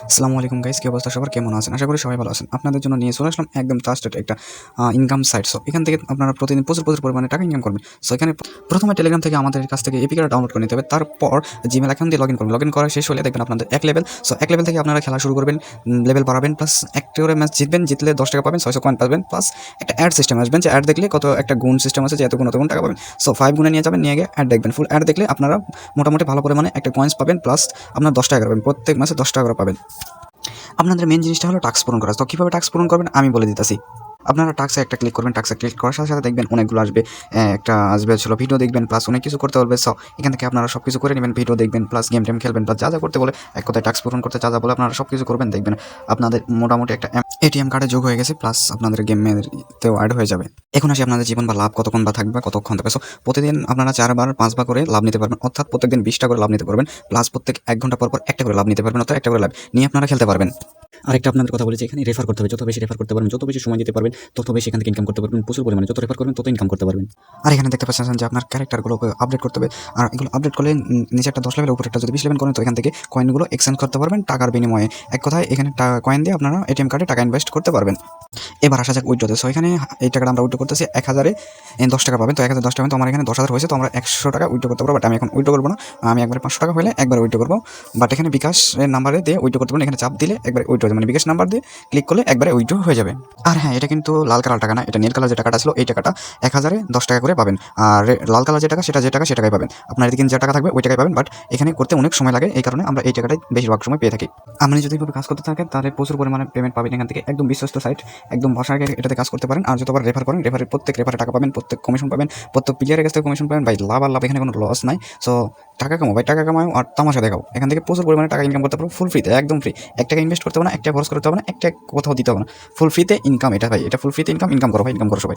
আসসালামু আলাইকুম গাইস, কি অবস্থা সবার, কেমন আছেন? আশা করি সবাই ভালো আছেন। আপনাদের জন্য নিয়ে চলে আসলাম একদম ট্রাস্টেড একটা ইনকাম সাইট। সো এখান থেকে আপনারা প্রতিদিন প্রচুর পরিমাণে টাকা ইনকাম করবেন। সো এখানে প্রথমে টেলিগ্রাম থেকে আমাদের কাছ থেকে এপিকেটা ডাউনলোড করে নিতে হবে। তারপর জিমেল অ্যাকাউন্ট দিয়ে লগইন করবেন। লগইন করা শেষ হলে দেখবেন আপনাদের এক লেভেল। সো এক লেভেল থেকে আপনারা খেলা শুরু করবেন, লেভেল বাড়াবেন, প্লাস একটা করে ম্যাচ জিতবেন, জিতলে 10 টাকা পাবেন, 600 কয়েন পাবেন, প্লাস একটা অ্যাড সিস্টেম আসবেন, যে অ্যাড দেখলে কত একটা গুণ সিস্টেম আছে, যে এত গুণ টাকা পাবেন। সো 5 গুণে নিয়ে যাবেন, নিয়ে গিয়ে অ্যাড দেখবেন। ফুল অ্যাড দেখলে আপনারা মোটামুটি ভালো পরিমাণে একটা কয়েন্স পাবেন, প্লাস আপনার 10 টাকা পাবেন, প্রত্যেক মাসে 10 টাকা করে পাবেন। আপনাদের মেন জিনিসটা হলো টাস্ক পূরণ করা। তো কীভাবে টাস্ক পূরণ করবেন আমি বলে দিতেছি। আপনারা টাস্কে একটা ক্লিক করবেন, টাস্কে ক্লিক করার সাথে সাথে দেখবেন অনেকগুলো আসবে। একটা আসবে ছিল ভিডিও দেখবেন, প্লাস অনেক কিছু করতে বলবে। সো এখান থেকে আপনারা সব কিছু করে নেবেন, ভিডিও দেখবেন, প্লাস গেম টেম খেলবেন, প্লাস যা যা করতে বলে, এক কথায় টাস্ক পূরণ করতে যা যা বলে আপনারা সব কিছু করবেন। দেখবেন আপনাদের মোটামুটি একটা এটিএম কার্ডে যোগ হয়ে গেছে, প্লাস আপনাদের গেমেতেও অ্যাড হয়ে যাবে। এখন আসি আপনাদের জীবন বা লাভ কতক্ষণ বা থাকবে, কতক্ষণ থাকবে। সো প্রতিদিন আপনারা 4 বার 5 বার করে লাভ নিতে পারবেন, অর্থাৎ প্রত্যেকদিন 20টা করে লাভ নিতে পারবেন, প্লাস প্রত্যেক 1 ঘন্টা পর একটা করে লাভ নিতে পারবেন, অর্থাৎ একটা করে লাভ নিয়ে আপনারা খেলতে পারবেন। আরেকটা আপনাদের কথা বলেছি, এখানে রেফার করতে হবে। যত বেশি রেফার করতে পারবেন, যত বেশি সময় দিতে পারবেন, তত বেশি এখান থেকে ইনকাম করতে পারবেন প্রচুর পরিমাণে। যত রেফার করবেন তত ইনকাম করতে পারবেন। আর এখানে দেখতে পাচ্ছেন যে আপনার ক্যারেক্টারগুলোকে আপডেট করতে হবে। আর এগুলো আপডেট করলে নিচে একটা 10 লেভেল, উপরে একটা যদি 20 লেভেল করেন, তো এখান থেকে কয়েনগুলো এক্সচেঞ্জ করতে পারবেন টাকার বিনিময়ে। এক কথায় এখানে কয়েন দিয়ে আপনারা এটিএম কার্ডে টাকা ইনভেস্ট করতে পারবেন। এবার আসা যাক উইথড্রোতে। সো এখানে এই টাকাটা আমরা উইথড্রো করতেছি, 1000-এ 10 টাকা পাবেন। তো 1000 10 টাকা, তো আমার এখানে 10,000 হয়েছে, তো আমরা 100 টাকা উইথড্রো করতে পারবো। বাট আমি এখন উইথড্রো করবো না, আমি একবারে 500 টাকা হলে একবার উইথড্রো করবো। বাট এখানে বিকাশের নাম্বারে দিয়ে উইথড্রো করতে পারেন। এখানে চাপ দিলে একবারে উইথড্রো, মানে বিকাশ নাম্বার দিয়ে ক্লিক করলে একবারে উইথড্রো হয়ে যাবে। আর হ্যাঁ, এটা কিন্তু লাল কালার টাকা না, এটা নীল কালার যে টাকাটা ছিল, এই টাকাটা 1000-এ 10 টাকা করে পাবেন। আর লাল কালার যে টাকা, সেটা সে টাকাই পাবেন। আপনার এদিকে যে টাকা থাকবে ওই টাকাই পাবেন। বাট এখানে করতে অনেক সময় লাগে, এই কারণে আমরা এই টাকাটাই বেশিরভাগ সময় পেয়ে থাকি। আপনি যদি এভাবে কাজ করতে থাকেন, তাহলে প্রচুর পরিমাণে পেমেন্ট পাবেন এখান থেকে। একদম বিশ্বস্ত সাইট, একদম ভরসার এটাতে কাজ করতে পারেন। আর যতবার রেফার করেন, প্রত্যেক রেফারে টাকা পাবেন, প্রত্যেক কমিশন পাবেন, প্রত্যেক প্লেয়ারের কাছ থেকে কমিশন পাবেন। ভাই লাভ আর লাভ, এখানে কোনো লস নাই। সো টাকা কামাও ভাই, টাকা কামাও আর তামাশা দেখাও। এখান থেকে প্রচুর পরিমাণে টাকা ইনকাম করতে পারবো ফুল ফ্রিতে, একদম ফ্রি। 1 টাকা ইনভেস্ট করতে হবে না, 1 টাকা খরচ করতে হবে না, 1 টাকা কোথাও দিতে হবে না। ফুল ফ্রিতে ইনকাম এটা ভাই, এটা ফুল ফ্রিতে ইনকাম করো ভাই, ইনকাম করো সবাই।